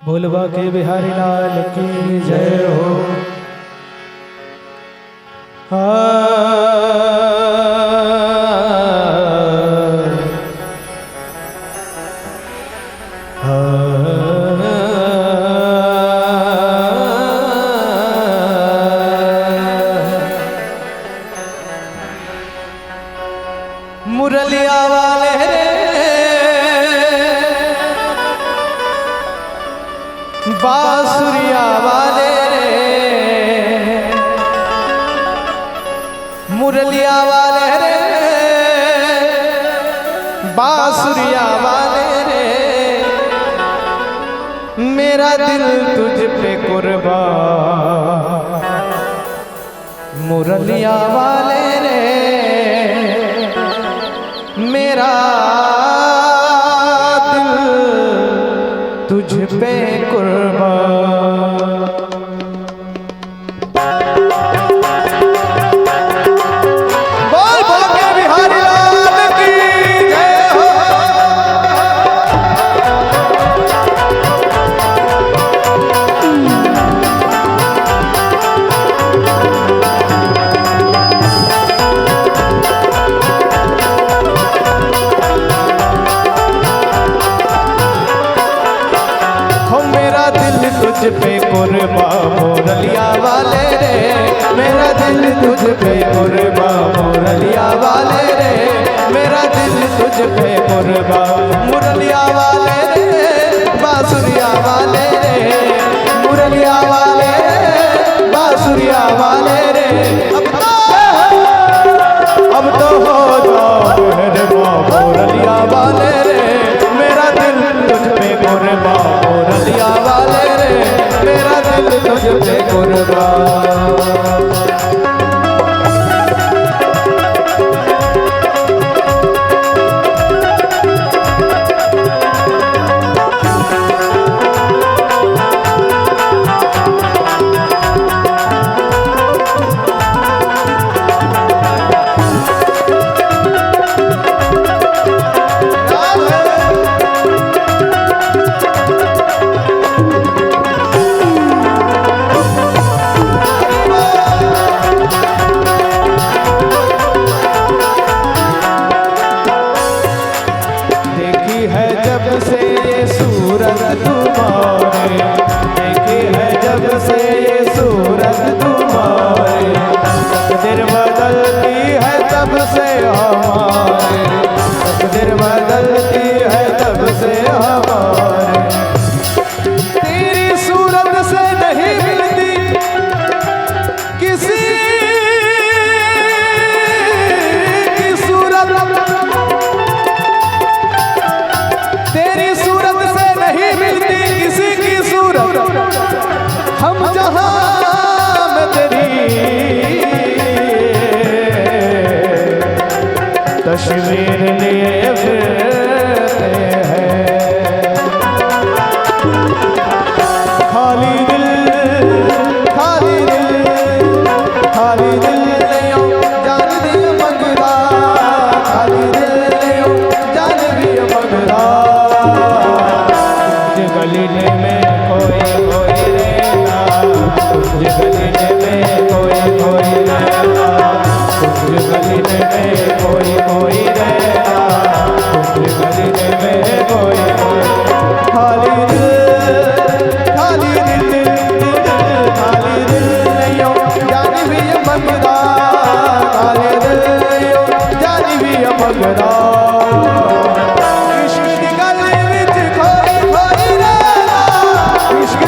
बोलबा के बिहारी लाल की जय हो। मुरलिया वाले बांसुरिया वाले रे, मुरलिया वाले रे, बांसुरिया वाले रे, मेरा दिल तुझ पे कुर्बान। मुरलिया वाले रे, मेरा दिल तुझ पे कुर्बान। बोल बोल के बिहारी लाल की जय हो। तुझ पे कुर्बान मुरलिया वाले रे, मेरा दिल तुझ पे कुर्बान मुरलिया वाले रे, मेरा दिल तुझ पे कुर्बान। मुरलिया वाले रे, बांसुरिया वाले रे, मुरलिया वाले रे, बांसुरिया वाले रे, अब तो हो जाओ मुरलिया वाले रे, मेरा दिल तुझ पे कुर्बान मुरलिया वाले रे, मेरा दिल तुझ पे कुर्बान। हम जहां में तेरी तस्वीर लिए फिरते हैं, खाली दिल खाली दिल खाली दिल जान दिया मंगदा, खाली दिल जान दिया मंगदा। गलीने में कोई कोई रहना, गलीने में कोई कोई रहना, गलीने में कोई कोई रहना, गलीने में कोई कोई। खाली दिल खाली दिल खाली दिल जान भी मंगदा, खाली दिल जान भी मंगदा। इश्क दी गल विच खोई खोई रहना, इश्क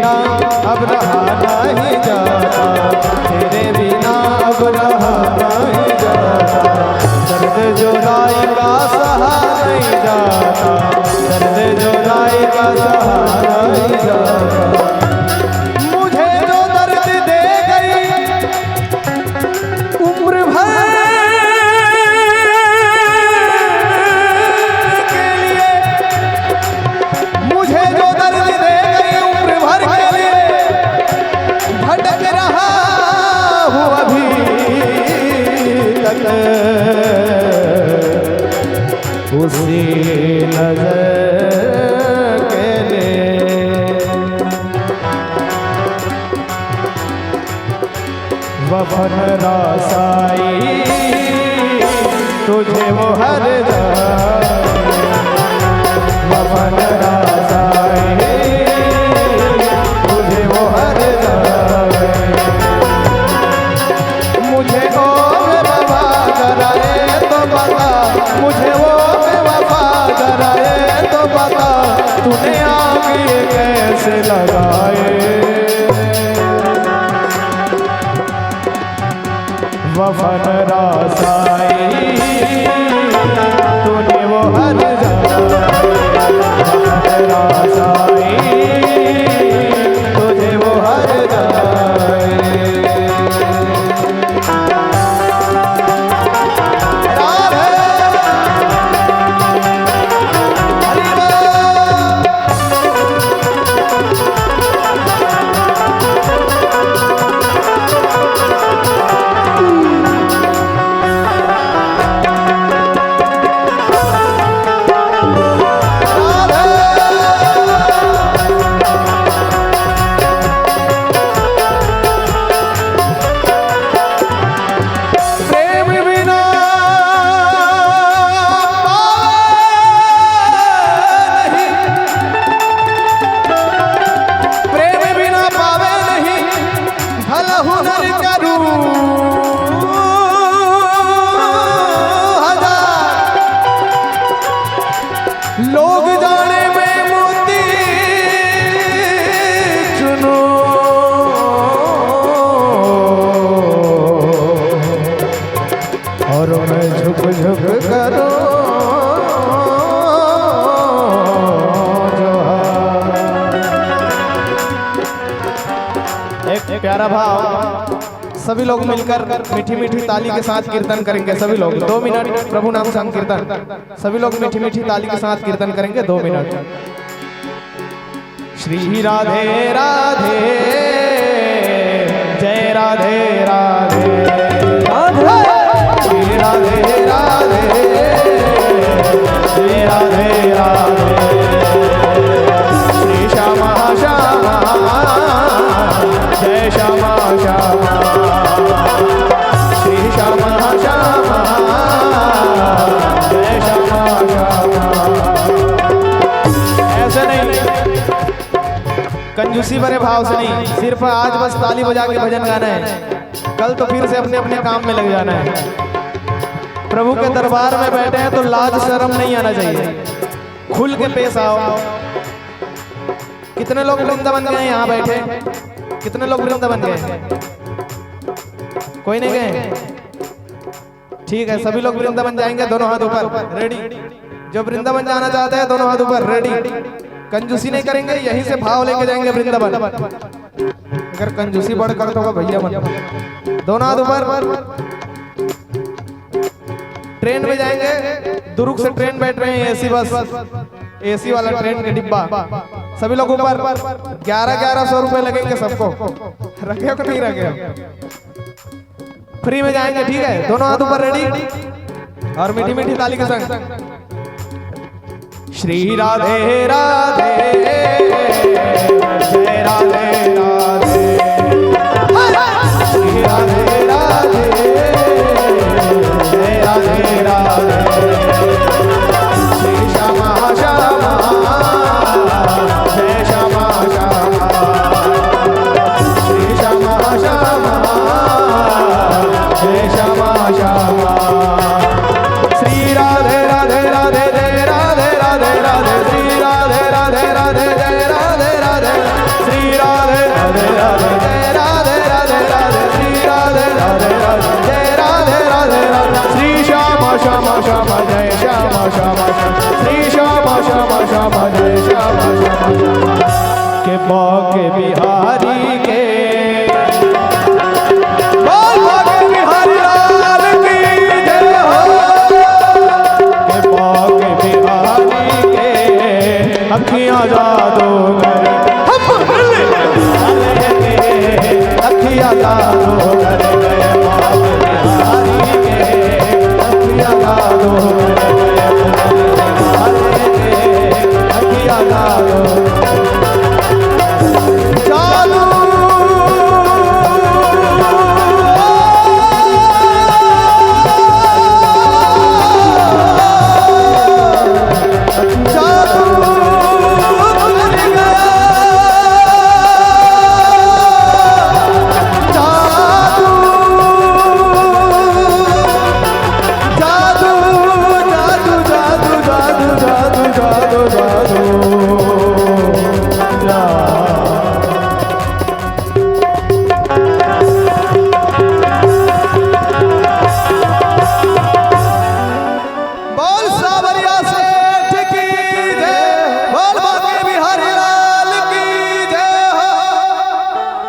बिना अब रहा नहीं जाता, तेरे बिना अब रहा नहीं जाता। दर्द जुदाई का सहा नहीं जाता, दर्द जुदाई का सहा नहीं जाता। मुझे जो दर्द दे गई उम्र भर के लिए, मुझे जो दर्द दे गई उम्र भर के लिए, भटक रहा हूँ अभी तक उसी नजर के लिए। वफन रासाई तुझे वो हर जाए, वफन रासाई तुझे वो हर जाए। मुझे ओ बेवफा कराए तो बता, मुझे वो बेवफा कराए तो बता, तूने आग ये कैसे लगाए। वफन रासाई तूने वो हर जाए, वफन रासाई तुझे वो हर जाए। लोग जाने में मोती चुनो, और मैं झुक झुक करो एक प्यारा भाव सभी लोग मिलकर मीठी मीठी ताली के साथ कीर्तन करेंगे। सभी लोग 2 मिनट प्रभु नाम संकीर्तन, सभी लोग मीठी मीठी ताली के साथ कीर्तन करेंगे 2 मिनट। श्री राधे राधे जय राधे राधे, श्री राधे राधे जय राधे राधे, श्री श्यामा श्यामा जय श्यामा श्यामा, श्री श्यामा श्यामा जय श्यामा श्यामा। ऐसे नहीं, कंजूसी भरे भाव से नहीं, सिर्फ आज बस ताली बजा के भजन गाना है, कल तो फिर से अपने अपने काम में लग जाना है। प्रभु के दरबार में बैठे हैं तो लाज शर्म नहीं आना चाहिए, खुल के पेश आओ। कितने लोग वृंदावन गए यहाँ बैठे, कितने लोग वृंदावन गए? कोई नहीं गए? ठीक है, सभी लोग वृंदावन जाएंगे, दोनों हाथ ऊपर, रेडी। जो वृंदावन जाना चाहते हैं दोनों हाथ ऊपर, रेडी। कंजूसी नहीं करेंगे, यहीं से भाव लेके जाएंगे वृंदावन। अगर कंजूसी बढ़ कर तो भैया मत। दोनों हाथ ऊपर। ट्रेन में जाएंगे, दुर्ग से ट्रेन बैठ रहे हैं, एसी बस, एसी वाला ट्रेन के डिब्बा, सभी लोग ऊपर। 1100 रुपए लगेंगे सबको, रखे हो कि नहीं रखे? फ्री में जाएंगे, ठीक है? दोनों हाथ ऊपर, रेडी, और मीठी मीठी ताली के संग श्री राधे राधे जय राधे राधे, श्री राधे राधे जय राधे राधे, श्री श्यामा श्यामा जय श्यामा श्यामा, श्री श्यामा श्यामा जय श्यामा श्यामा, श्री राधे राधे राधे जय राधे राधे राधे, श्री राधे राधे राधे जय राधे राधे, श्याम रे श्याम श्याम श्याम के बाके बिहारी